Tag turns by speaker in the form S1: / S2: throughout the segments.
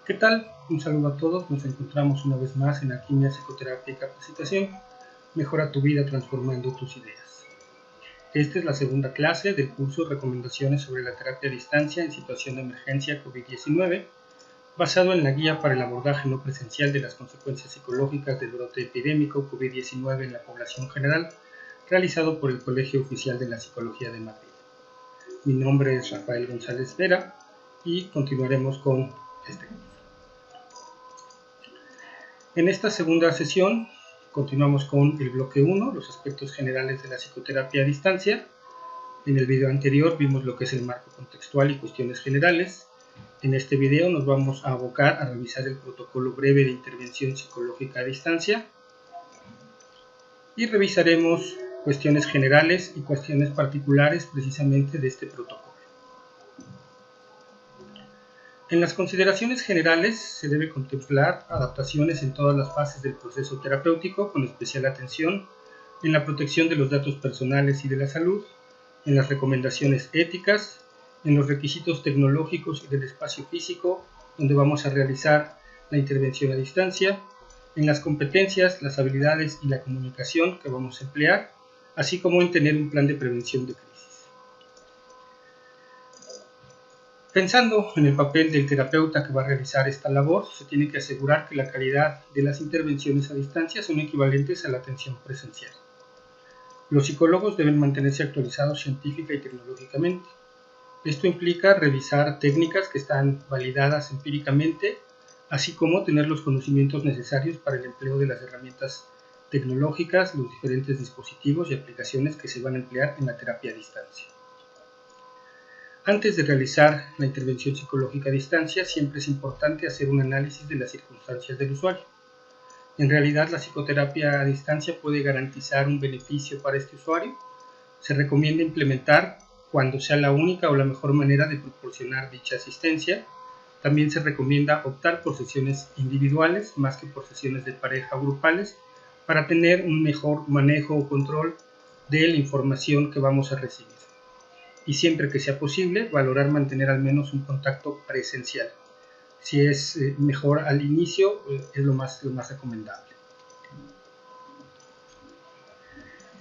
S1: ¿Qué tal? Un saludo a todos, nos encontramos una vez más en Alquimia, Psicoterapia y Capacitación. Mejora tu vida transformando tus ideas. Esta es la segunda clase del curso Recomendaciones sobre la terapia a distancia en situación de emergencia COVID-19, basado en la guía para el abordaje no presencial de las consecuencias psicológicas del brote epidémico COVID-19 en la población general, realizado por el Colegio Oficial de la Psicología de Madrid. Mi nombre es Rafael González Vera y continuaremos con este curso. En esta segunda sesión continuamos con el bloque 1, los aspectos generales de la psicoterapia a distancia. En el video anterior vimos lo que es el marco contextual y cuestiones generales. En este video nos vamos a abocar a revisar el protocolo breve de intervención psicológica a distancia y revisaremos cuestiones generales y cuestiones particulares precisamente de este protocolo. En las consideraciones generales se debe contemplar adaptaciones en todas las fases del proceso terapéutico, con especial atención en la protección de los datos personales y de la salud, en las recomendaciones éticas, en los requisitos tecnológicos y del espacio físico donde vamos a realizar la intervención a distancia, en las competencias, las habilidades y la comunicación que vamos a emplear, así como en tener un plan de prevención de crisis. Pensando en el papel del terapeuta que va a realizar esta labor, se tiene que asegurar que la calidad de las intervenciones a distancia son equivalentes a la atención presencial. Los psicólogos deben mantenerse actualizados científica y tecnológicamente. Esto implica revisar técnicas que están validadas empíricamente, así como tener los conocimientos necesarios para el empleo de las herramientas tecnológicas, los diferentes dispositivos y aplicaciones que se van a emplear en la terapia a distancia. Antes de realizar la intervención psicológica a distancia, siempre es importante hacer un análisis de las circunstancias del usuario. En realidad, la psicoterapia a distancia puede garantizar un beneficio para este usuario. Se recomienda implementar cuando sea la única o la mejor manera de proporcionar dicha asistencia. También se recomienda optar por sesiones individuales más que por sesiones de pareja o grupales para tener un mejor manejo o control de la información que vamos a recibir. Y siempre que sea posible, valorar mantener al menos un contacto presencial. Si es mejor al inicio, es lo más recomendable.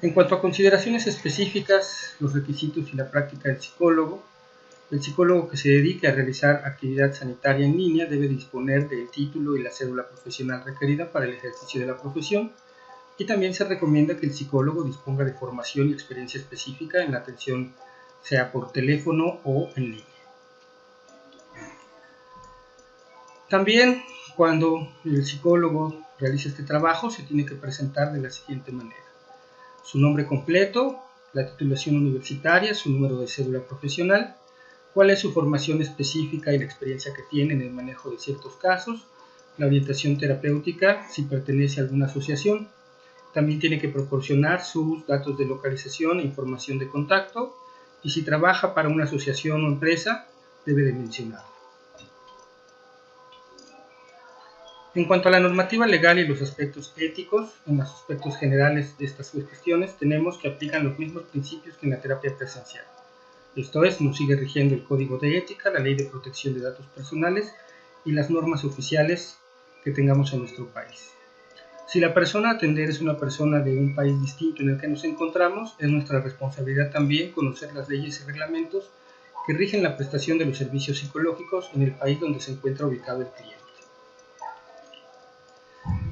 S1: En cuanto a consideraciones específicas, los requisitos y la práctica del psicólogo, el psicólogo que se dedique a realizar actividad sanitaria en línea debe disponer del título y la cédula profesional requerida para el ejercicio de la profesión, y también se recomienda que el psicólogo disponga de formación y experiencia específica en la atención sea por teléfono o en línea. También, cuando el psicólogo realiza este trabajo, se tiene que presentar de la siguiente manera: su nombre completo, la titulación universitaria, su número de cédula profesional, cuál es su formación específica y la experiencia que tiene en el manejo de ciertos casos, la orientación terapéutica, si pertenece a alguna asociación. También tiene que proporcionar sus datos de localización e información de contacto, y si trabaja para una asociación o empresa, debe de mencionarlo. En cuanto a la normativa legal y los aspectos éticos, en los aspectos generales de estas cuestiones tenemos que aplican los mismos principios que en la terapia presencial. Esto es, nos sigue rigiendo el Código de Ética, la Ley de Protección de Datos Personales y las normas oficiales que tengamos en nuestro país. Si la persona a atender es una persona de un país distinto en el que nos encontramos, es nuestra responsabilidad también conocer las leyes y reglamentos que rigen la prestación de los servicios psicológicos en el país donde se encuentra ubicado el cliente.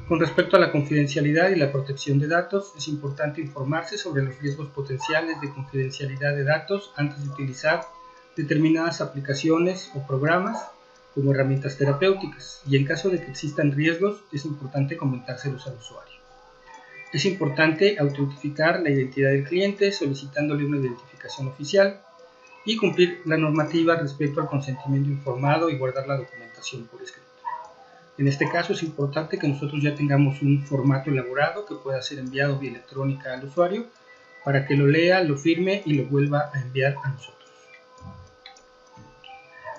S1: Con respecto a la confidencialidad y la protección de datos, es importante informarse sobre los riesgos potenciales de confidencialidad de datos antes de utilizar determinadas aplicaciones o programas como herramientas terapéuticas, y en caso de que existan riesgos, es importante comentárselos al usuario. Es importante autentificar la identidad del cliente solicitándole una identificación oficial y cumplir la normativa respecto al consentimiento informado y guardar la documentación por escrito. En este caso es importante que nosotros ya tengamos un formato elaborado que pueda ser enviado vía electrónica al usuario para que lo lea, lo firme y lo vuelva a enviar a nosotros.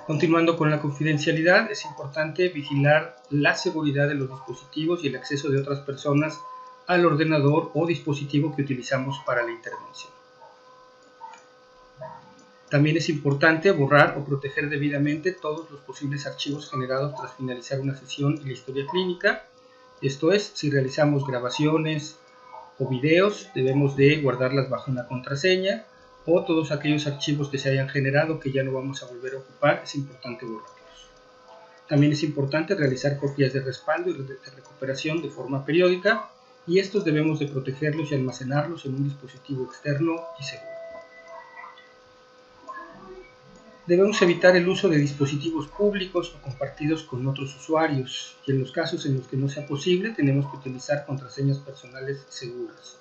S1: Continuando con la confidencialidad, es importante vigilar la seguridad de los dispositivos y el acceso de otras personas al ordenador o dispositivo que utilizamos para la intervención. También es importante borrar o proteger debidamente todos los posibles archivos generados tras finalizar una sesión y la historia clínica. Esto es, si realizamos grabaciones o videos, debemos de guardarlas bajo una contraseña, o todos aquellos archivos que se hayan generado que ya no vamos a volver a ocupar, es importante borrarlos. También es importante realizar copias de respaldo y de recuperación de forma periódica, y estos debemos de protegerlos y almacenarlos en un dispositivo externo y seguro. Debemos evitar el uso de dispositivos públicos o compartidos con otros usuarios, y en los casos en los que no sea posible tenemos que utilizar contraseñas personales seguras.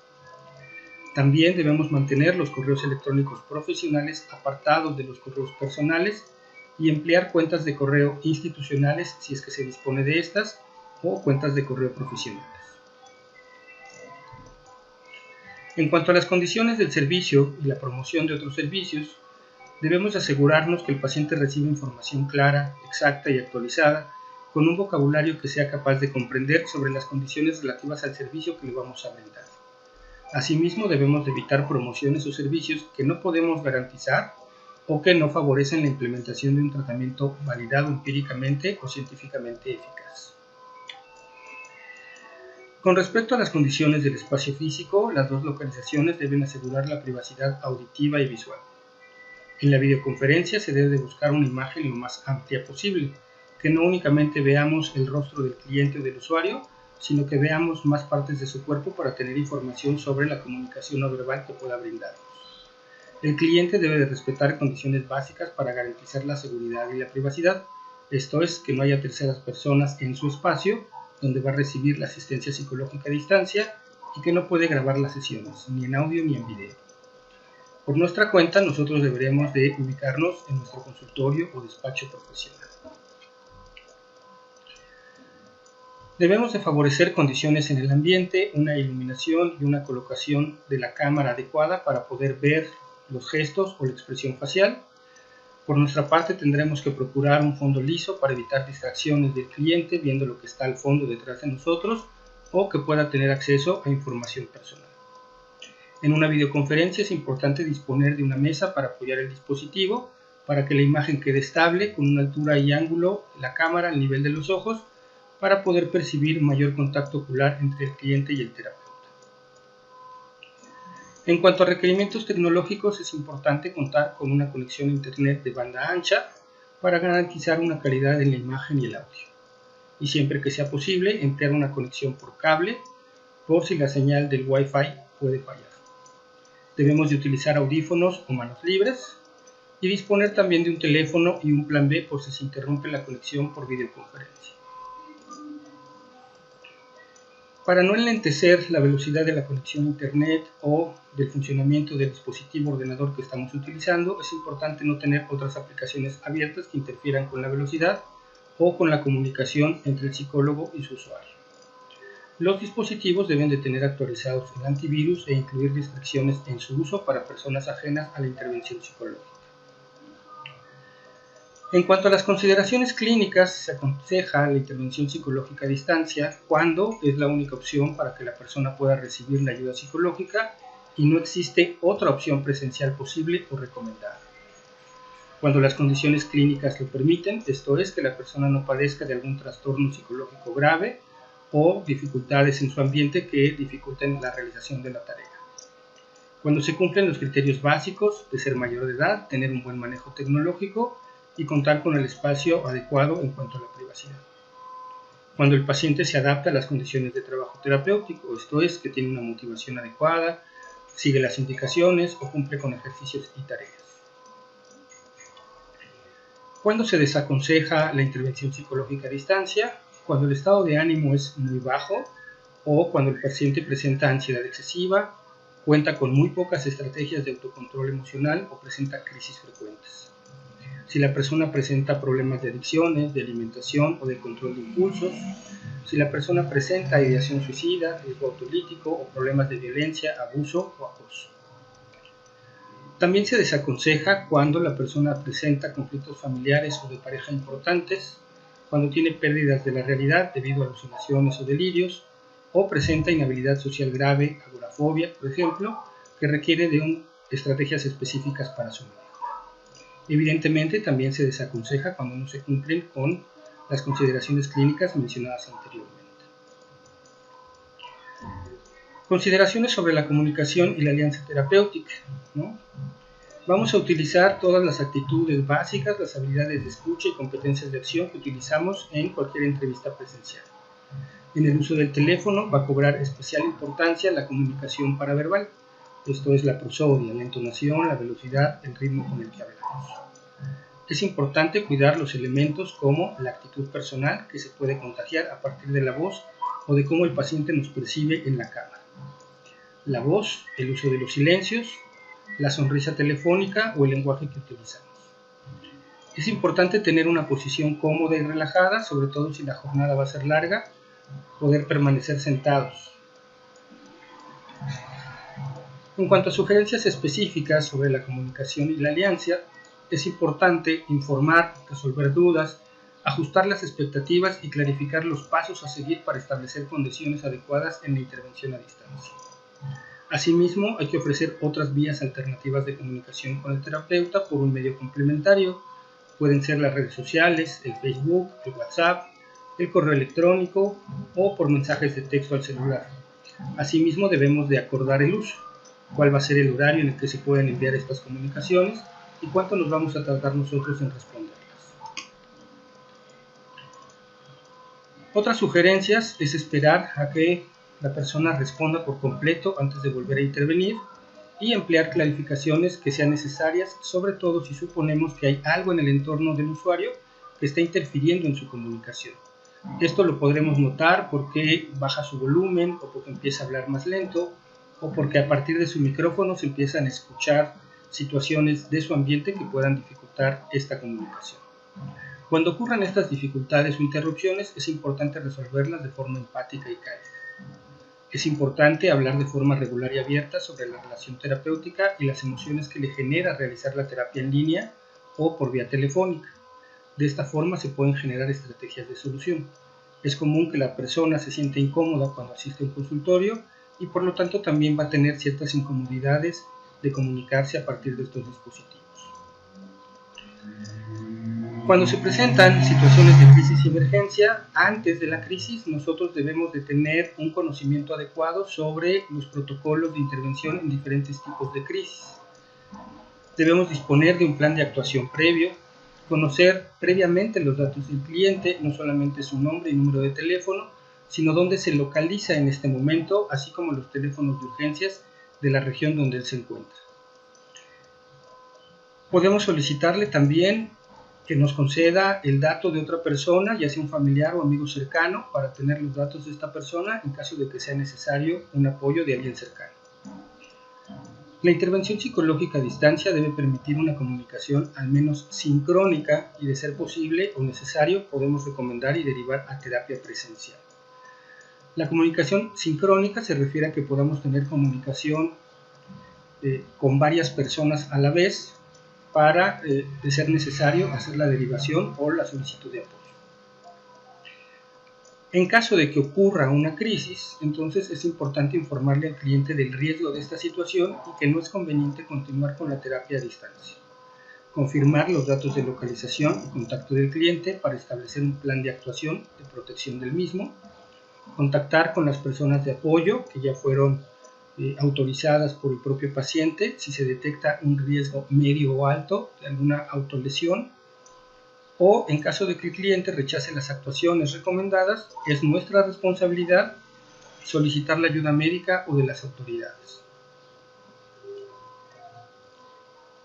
S1: También debemos mantener los correos electrónicos profesionales apartados de los correos personales y emplear cuentas de correo institucionales si es que se dispone de estas, o cuentas de correo profesionales. En cuanto a las condiciones del servicio y la promoción de otros servicios, debemos asegurarnos que el paciente reciba información clara, exacta y actualizada, con un vocabulario que sea capaz de comprender sobre las condiciones relativas al servicio que le vamos a brindar. Asimismo, debemos de evitar promociones o servicios que no podemos garantizar o que no favorecen la implementación de un tratamiento validado empíricamente o científicamente eficaz. Con respecto a las condiciones del espacio físico, las dos localizaciones deben asegurar la privacidad auditiva y visual. En la videoconferencia se debe de buscar una imagen lo más amplia posible, que no únicamente veamos el rostro del cliente o del usuario, sino que veamos más partes de su cuerpo para tener información sobre la comunicación no verbal que pueda brindarnos. El cliente debe de respetar condiciones básicas para garantizar la seguridad y la privacidad, esto es, que no haya terceras personas en su espacio donde va a recibir la asistencia psicológica a distancia y que no puede grabar las sesiones, ni en audio ni en video. Por nuestra cuenta, nosotros deberemos de ubicarnos en nuestro consultorio o despacho profesional. Debemos de favorecer condiciones en el ambiente, una iluminación y una colocación de la cámara adecuada para poder ver los gestos o la expresión facial. Por nuestra parte, tendremos que procurar un fondo liso para evitar distracciones del cliente viendo lo que está al fondo detrás de nosotros o que pueda tener acceso a información personal. En una videoconferencia es importante disponer de una mesa para apoyar el dispositivo, para que la imagen quede estable con una altura y ángulo de la cámara al nivel de los ojos, para poder percibir mayor contacto ocular entre el cliente y el terapeuta. En cuanto a requerimientos tecnológicos, es importante contar con una conexión a internet de banda ancha para garantizar una calidad en la imagen y el audio. Y siempre que sea posible, emplear una conexión por cable, por si la señal del Wi-Fi puede fallar. Debemos de utilizar audífonos o manos libres y disponer también de un teléfono y un plan B por si se interrumpe la conexión por videoconferencia. Para no enlentecer la velocidad de la conexión a internet o del funcionamiento del dispositivo ordenador que estamos utilizando, es importante no tener otras aplicaciones abiertas que interfieran con la velocidad o con la comunicación entre el psicólogo y su usuario. Los dispositivos deben de tener actualizados el antivirus e incluir restricciones en su uso para personas ajenas a la intervención psicológica. En cuanto a las consideraciones clínicas, se aconseja la intervención psicológica a distancia cuando es la única opción para que la persona pueda recibir la ayuda psicológica y no existe otra opción presencial posible o recomendada. Cuando las condiciones clínicas lo permiten, esto es, que la persona no padezca de algún trastorno psicológico grave o dificultades en su ambiente que dificulten la realización de la tarea. Cuando se cumplen los criterios básicos de ser mayor de edad, tener un buen manejo tecnológico y contar con el espacio adecuado en cuanto a la privacidad. Cuando el paciente se adapta a las condiciones de trabajo terapéutico, esto es, que tiene una motivación adecuada, sigue las indicaciones o cumple con ejercicios y tareas. Cuando se desaconseja la intervención psicológica a distancia, cuando el estado de ánimo es muy bajo o cuando el paciente presenta ansiedad excesiva, cuenta con muy pocas estrategias de autocontrol emocional o presenta crisis frecuentes. Si la persona presenta problemas de adicciones, de alimentación o de control de impulsos, si la persona presenta ideación suicida, riesgo autolítico o problemas de violencia, abuso o acoso. También se desaconseja cuando la persona presenta conflictos familiares o de pareja importantes, cuando tiene pérdidas de la realidad debido a alucinaciones o delirios, o presenta inhabilidad social grave, agorafobia, por ejemplo, que requiere de estrategias específicas para su manejo. Evidentemente, también se desaconseja cuando no se cumplen con las consideraciones clínicas mencionadas anteriormente. Consideraciones sobre la comunicación y la alianza terapéutica, ¿no? Vamos a utilizar todas las actitudes básicas, las habilidades de escucha y competencias de acción que utilizamos en cualquier entrevista presencial. En el uso del teléfono va a cobrar especial importancia la comunicación paraverbal. Esto es la prosodia, la entonación, la velocidad, el ritmo con el que hablamos. Es importante cuidar los elementos como la actitud personal, que se puede contagiar a partir de la voz o de cómo el paciente nos percibe en la cámara. La voz, el uso de los silencios, la sonrisa telefónica o el lenguaje que utilizamos. Es importante tener una posición cómoda y relajada, sobre todo si la jornada va a ser larga, poder permanecer sentados. En cuanto a sugerencias específicas sobre la comunicación y la alianza, es importante informar, resolver dudas, ajustar las expectativas y clarificar los pasos a seguir para establecer condiciones adecuadas en la intervención a distancia. Asimismo, hay que ofrecer otras vías alternativas de comunicación con el terapeuta por un medio complementario. Pueden ser las redes sociales, el Facebook, el WhatsApp, el correo electrónico o por mensajes de texto al celular. Asimismo, debemos de acordar el uso, cuál va a ser el horario en el que se pueden enviar estas comunicaciones y cuánto nos vamos a tardar nosotros en responderlas. Otras sugerencias es esperar a que la persona responda por completo antes de volver a intervenir y emplear clarificaciones que sean necesarias, sobre todo si suponemos que hay algo en el entorno del usuario que está interfiriendo en su comunicación. Esto lo podremos notar porque baja su volumen o porque empieza a hablar más lento o porque a partir de su micrófono se empiezan a escuchar situaciones de su ambiente que puedan dificultar esta comunicación. Cuando ocurran estas dificultades o interrupciones, es importante resolverlas de forma empática y cálida. Es importante hablar de forma regular y abierta sobre la relación terapéutica y las emociones que le genera realizar la terapia en línea o por vía telefónica. De esta forma se pueden generar estrategias de solución. Es común que la persona se sienta incómoda cuando asiste a un consultorio y por lo tanto también va a tener ciertas incomodidades de comunicarse a partir de estos dispositivos. Cuando se presentan situaciones de crisis y emergencia, antes de la crisis nosotros debemos de tener un conocimiento adecuado sobre los protocolos de intervención en diferentes tipos de crisis. Debemos disponer de un plan de actuación previo, conocer previamente los datos del cliente, no solamente su nombre y número de teléfono, sino dónde se localiza en este momento, así como los teléfonos de urgencias de la región donde él se encuentra. Podemos solicitarle también que nos conceda el dato de otra persona, ya sea un familiar o amigo cercano, para tener los datos de esta persona en caso de que sea necesario un apoyo de alguien cercano. La intervención psicológica a distancia debe permitir una comunicación al menos sincrónica y, de ser posible o necesario, podemos recomendar y derivar a terapia presencial. La comunicación sincrónica se refiere a que podamos tener comunicación con varias personas a la vez, para, de ser necesario, hacer la derivación o la solicitud de apoyo. En caso de que ocurra una crisis, entonces es importante informarle al cliente del riesgo de esta situación y que no es conveniente continuar con la terapia a distancia. Confirmar los datos de localización y contacto del cliente para establecer un plan de actuación de protección del mismo. Contactar con las personas de apoyo que ya fueron autorizadas por el propio paciente si se detecta un riesgo medio o alto de alguna autolesión, o en caso de que el cliente rechace las actuaciones recomendadas, es nuestra responsabilidad solicitar la ayuda médica o de las autoridades.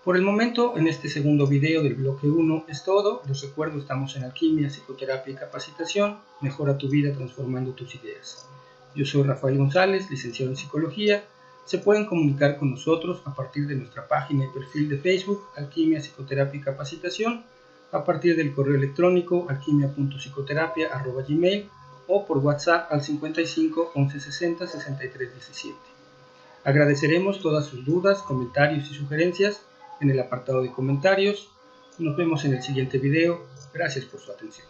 S1: Por el momento, en este segundo video del bloque 1 es todo. Les recuerdo, estamos en Alquimia, Psicoterapia y Capacitación. Mejora tu vida transformando tus ideas. Yo soy Rafael González, licenciado en Psicología. Se pueden comunicar con nosotros a partir de nuestra página y perfil de Facebook, Alquimia, Psicoterapia y Capacitación, a partir del correo electrónico alquimia.psicoterapia@gmail o por WhatsApp al 55 11 60 63 17. Agradeceremos todas sus dudas, comentarios y sugerencias en el apartado de comentarios. Nos vemos en el siguiente video. Gracias por su atención.